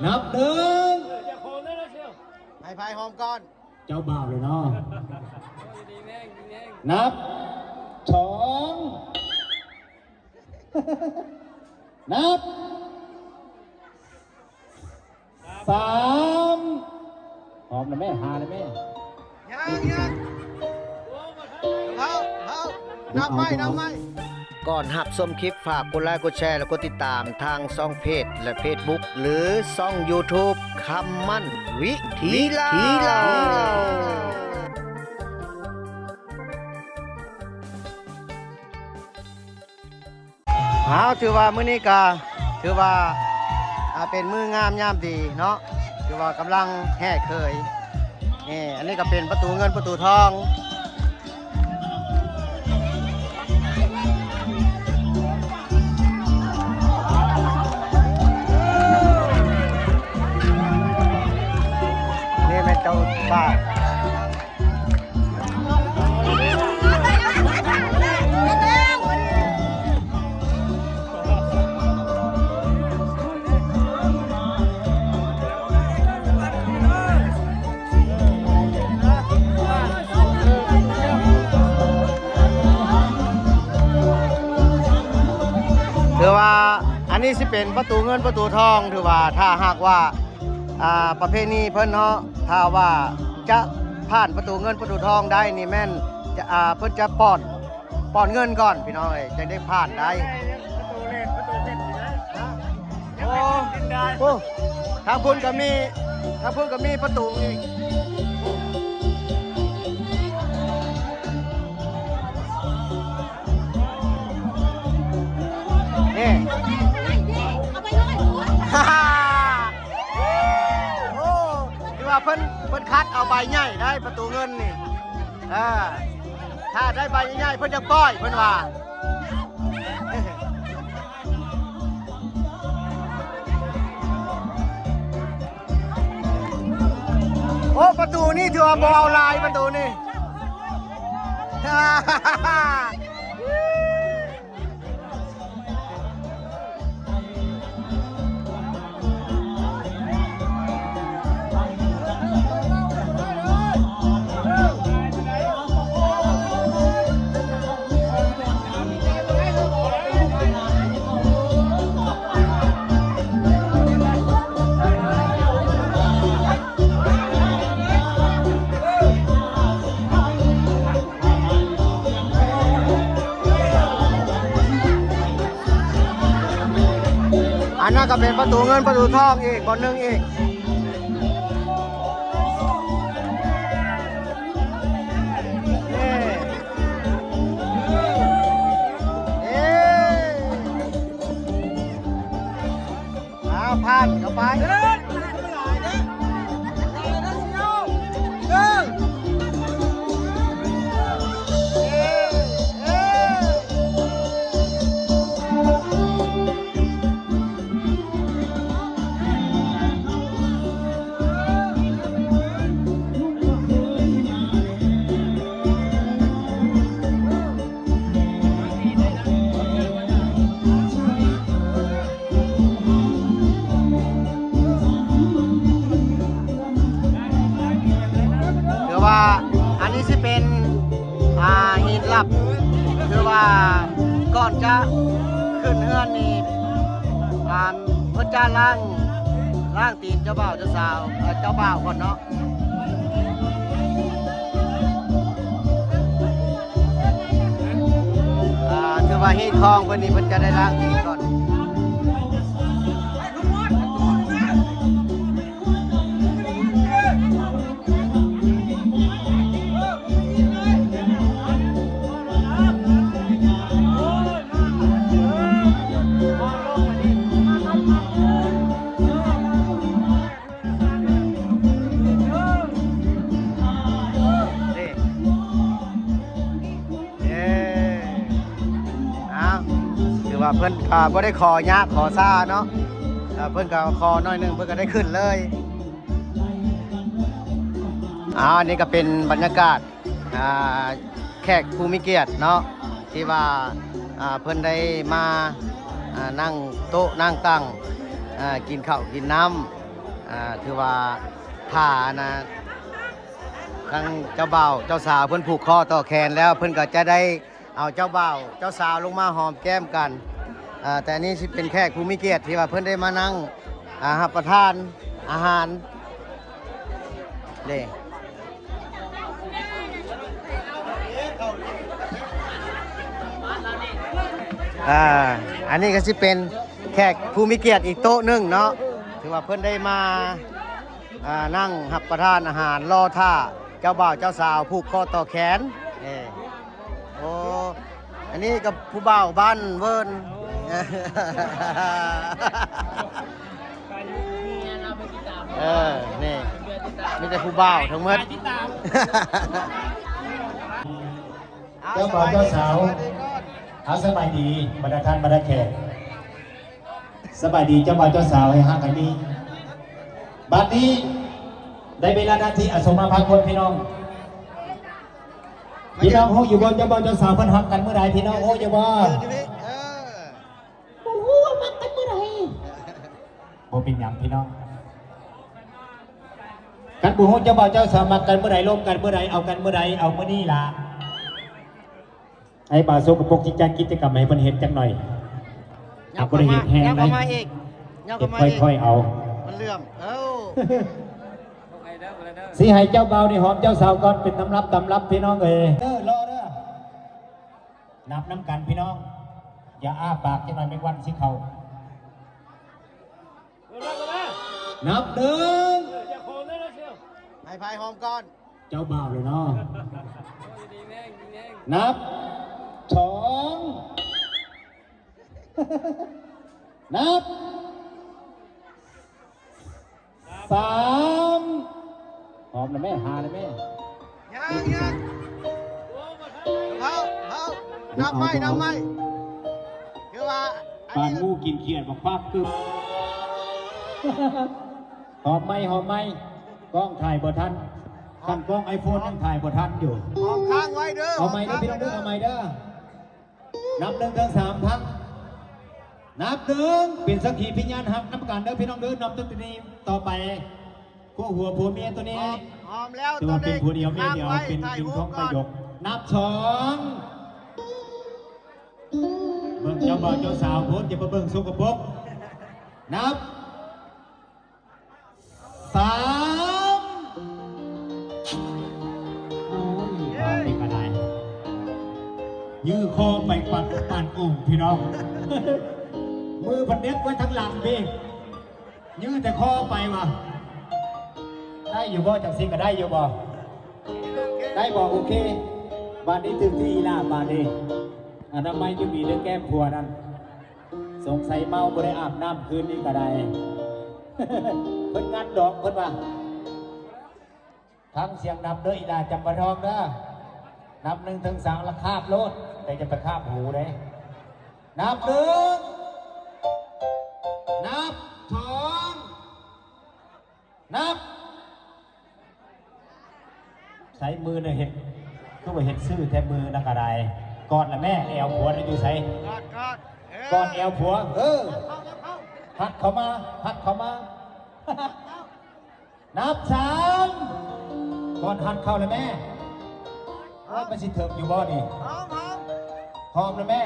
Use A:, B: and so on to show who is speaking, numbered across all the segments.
A: นับหนึ่ง
B: ให้พายหอมก่อน
A: เจ้าบ่าวเลยเนาะนับสองนับสามหอมนะแม่หาเลยแม่
B: ยังนับไม่ก่อนหับส้มคลิปฝากกดไลค์กดแชร์และกดติดตามทางช่องเพจและเฟซบุ๊กหรือช่อง YouTube คำมั่นวิธีเล่าถือว่ามื้อนี้ก็ถือว่าเป็นมื้องามยามดีเนาะถือว่ากำลังแห่เคยนี่อันนี้ก็เป็นประตูเงินประตูทองนี่แม่เจ้าบ้าถือว่าอันนี้สิเป็นประตูเงินประตูทองถือว่าถ้าหากว่าประเพณีเพิ่นเนาะถ้าว่าจะผ่านประตูเงินประตูทองได้นี่แม่นจะเพิ่นจะป้อนเงินก่อนพี่น้องเอ้ยจะได้ผ่านได้โอ้ทางพุ่นก็มีประตูอีกนี่โอ้ที่ว่าเพิ่นคัดเอาใบใหญ่ได้ประตูเงินนี่ถ้าได้ใบใหญ่เพิ่นจะปล่อยเพิ่นว่าโอ้ประตูนี่ถือว่าบ่เอาลายประตูนี่อันนั้นก็เป็นประตูเงินประตูทองอีกคนนึงอีกผ่านเข้าไปอันนี้สิเป็นหินลับคือว่าก่อนจะขึ้นเฮือนนี่เพื่อจะล้างตีนเจ้าบ่าวเจ้าสาวเจ้าบ่าวก่อนเนาะคือว่าหินคลองเพื่อนนี่เพื่อนจะได้ล้างตีนก่อนว่าเพิ่นบ่ได้ขอยากขอซ่าเนาะเพิ่นก็ขอน้อยนึงเพิ่นก็ได้ขึ้นเลยอันนี้ก็เป็นบรรยากาศแขกผู้มีเกียรติเนาะที่ว่าเพิ่นได้มานั่งโต๊ะนั่งตั้งกินข้าวกินน้ ถือว่าถ้านะทางเจ้าบ่าวเจ้าสาวเพิ่นผูกคอต่อแขนแล้วเพิ่นก็จะได้เอาเจ้าบ่าวเจ้าสาวลงมาหอมแก้มกันแต่อันนี้สิเป็นแขกผู้มีเกียรติที่ว่าเพิ่นได้มานั่งรับประทานอาหารเด้อันนี้ก็สิเป็นแขกผู้มีเกียรติอีกโต๊ะหนึงเนาะถือว่าเพิ่นได้มานั่งรับประทานอาหารรอท่าเจ้าบ่าวเจ้าสาวผูกคอต่อแขนโอ้อันนี้กับผู้บ่าวบ้านเวิร์นนี่มีแต่ผู้บ่าวทั้งหมด
A: เจ้าบ่าวเจ้าสาวเอาสบายดีบรรดาท่านบรรดาแขกสบายดีเจ้าบ่าวเจ้าสาวให้ฮักกันดีบัดนี้ได้เวลาหน้าที่อสมมาพักคนพี่น้องพี่น้องโอ้อยู่บนเจ้าบ่าวเจ้าสาวเพิ่นฮักกันเมื่อไรพี่น้องโอ้อยู่บ่โอ้โหมักกันเมื่อไรบ่เป็นหยังพี่น้องกันบุ้งเจ้าบ่าวเจ้าสาวมักกันเมื่อไรร่วมกันเมื่อไรเอากันเมื่อไรเอาเมื่อนี้ล่ะไอ้บ่าวโซกปกจิตใจกิจกรรมให้เพิ่นเฮ็ดจังหน่อยเอาบ่ได้เฮ็ดแฮงได้ค่อยๆเอา
B: มันเลื่อม
A: สิให้เจ้าบ่าวนี่หอมเจ้าสาวก่อนเป็นตำรับพี่น้องเอ้ยรอเด้อนับน้ำกันพี่น้องอย่าอ้าปากจังหน่อยไม่วันสิเขานับหนึ่ง
B: ให้พายหอมก่อน
A: เจ้าบ่าวเลยเนาะนับสองนับสามหอมนะแม่หาเลยแม่
B: ยังนับไม่คือว่า
A: ปานงูกินเขียดบอกภาพกึบหอมไหมกล้องถ่ายบททันขันกล้องไอโฟนยังถ่ายบททันอยู่
B: หอมค้างไว้เด้อ
A: เอาไหมเด้อพี่น้องเด้อเอาไหมเด้อนับ1 ถึง 3ทั้งนับ1เป็นสักขีพิญญาณหักนับกันเด้อพี่น้องเด้อนับตัวนี้ต่อไปคู่หัวผัวเมียตัวนี้
B: หอมแล้ว
A: ตัวเป็นผัวเดียวเมียเดียวเป็นจึงท้องประโยคนับ2เบิ่งเจ้าบ่าวเจ้าสาวพูดอย่ามาเบิ่งสกปรกนับ3โอ้ยนี่ก็ได้ยื้อคอไปปั่นอุ่มพี่น้องมือพันเน็ตไว้ทั้งหลังพี่ยื้อแต่คอไปว่ะได้อยู่บ่จังสิก็ได้อยู่บ่ได้บ่โอเคบานนี้ถึงที่ล่ะบานนี้ทำไมยังมีเรื่องแก้มผัวนั่นสงสัยเมาบ่ได้อาบน้ำคืนนี้ก็ได้เพิ่นงัดดอกเพิ่นว่าทั้งเสียงนับเด้ออีลาจำปะทองเด้อนับ1 ถึง 3ละคาบโลดแต่จะไปคาบหูเลยนับ1นับ2นับใช้มือเนี่ยเห็ดก็ไปเห็ดซื่อแทบมือนักอะไรกอดละแม่แอวผัวนี่อยู่ใส่กอดแอวผัวหัดเข้ามานับ3ก่อนหัดเข้าเลยแม่มันสิเถิบอยู่บ่นี่หอมเลยแม่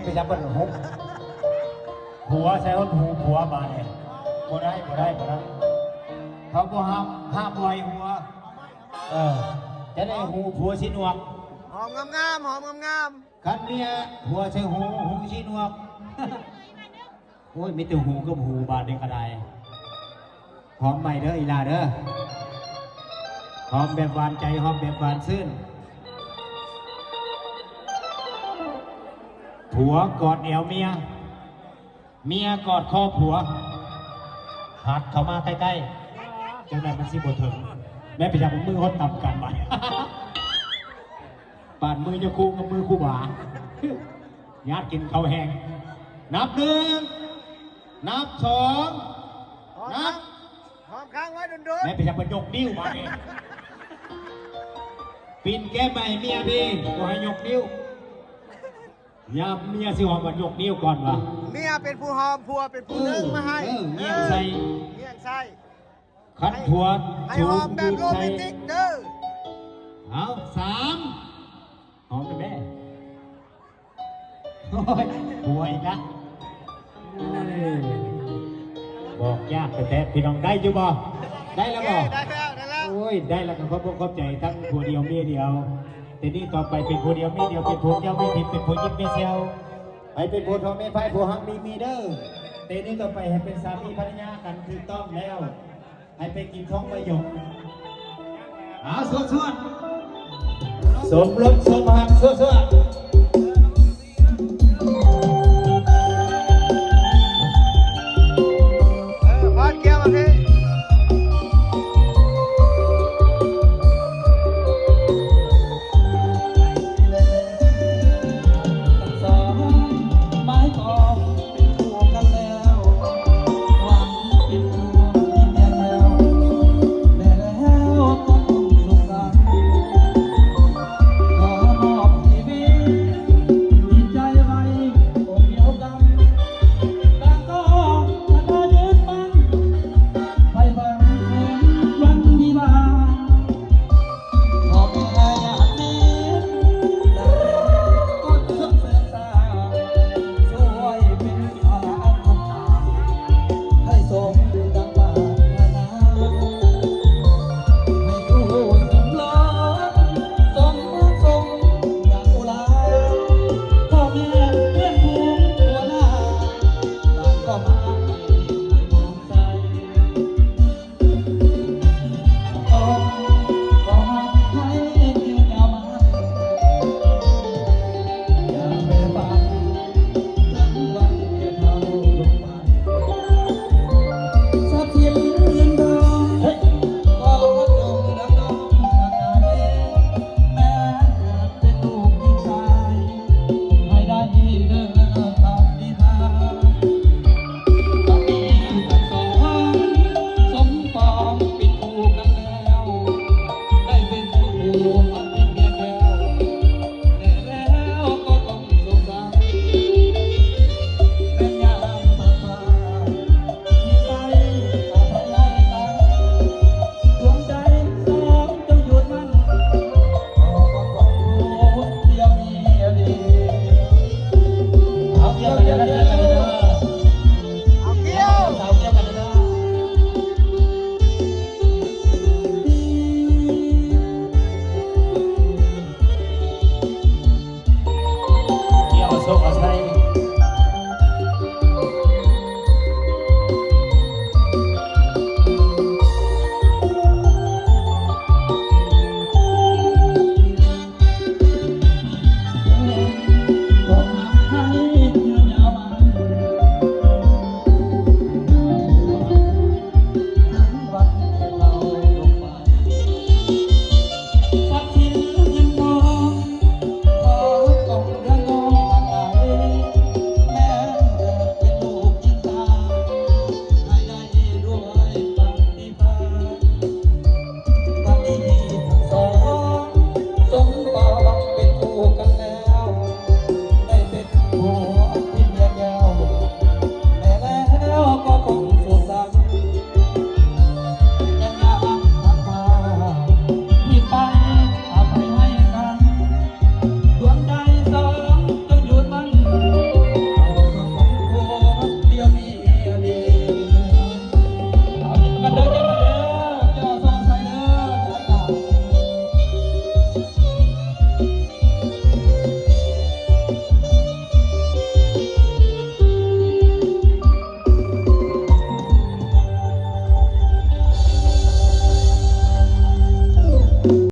A: ไปจับมันหุบหัวใช้หัวผัวมาเนี่ยบ่ได้เขาบ่ห้ามไว้หัวจะได้หูผัวชินวก
B: หอมงาม
A: คันเนี้ยหัวใช้หูชินวกโอ้ยมีแต่หูกับหูบาดเด็กกระไดหอมใหม่เด้ออีลาเด้อหอมแบบหวานใจหอมแบบหวานซื่นผัวกอดแอวเมียกอดคอผัวหัดเข้ามาใกล้ๆจังนั้นมันสิบ่ถึงแม่ไปจับมือเขาต่ำกันไปปาดมือจะคู่กับมือคู่บ่าญาติกินข้าวแห้งนับ1นับ2นับ
B: หอมค้างไว้ดุน
A: แม่ไปจับมันยกนิ้วมาเองปินแก้ใหม่เมียพี่ก็ให้ยกนิ้ว ยามเมียสิหอมบัดยกนิ้วก่อนวะ
B: เมียเป็นผู้หอมผัวเป็นผู้นึ่งมาให้
A: เงียบใส่
B: เงียบใส่
A: คัดผัว
B: ให้หอมแบบโรแมนติกเด้อ
A: เอา3หอมกันแม่โอ้ยป่วยละโอ้ยบอกยากแต่พี่น้องได้อยู่บ่ได้แล้วบ่
B: ได้แล้ว
A: โอ้ยได้แล้วก็ขอบใจทั้งผัวเดียวเมียเดียวแต่นี่ต่อไปเป็นผัวเดียวเมียเดียวเป็นผัวเดียวไม่ผิดเป็นผัวยิงเมียเซียวไปเป็นผัวทองเมียไฟผัวหักมีเด้อแต่นี่ต่อไปให้เป็นสามีภรรยากันถูกต้องแล้วให้ไปกินท้องประโยคสวดสมรสสมหักสวด
B: พอดเกี่ยวมาพี่
C: สองไม้กองเป็นคู่กันแล้วหวังเป็นคู่ที่แน่แล้วแต่แล้วก็ต้องสุขกันขอมอบชีวิตจิตใจไว้อกเดียวกันต่างก็จะมายืนมั่นไปฝันถึงวันวิวาห์พ่อแม่อยากมี ก็เถิดเสษาช่วยเป็นพลังของข้าให้สมดังปรารถนาให้คู่สมรสสมดังกุหลาบพ่อแม่เพื่อนฝูงตัวหน้าต่างก็มา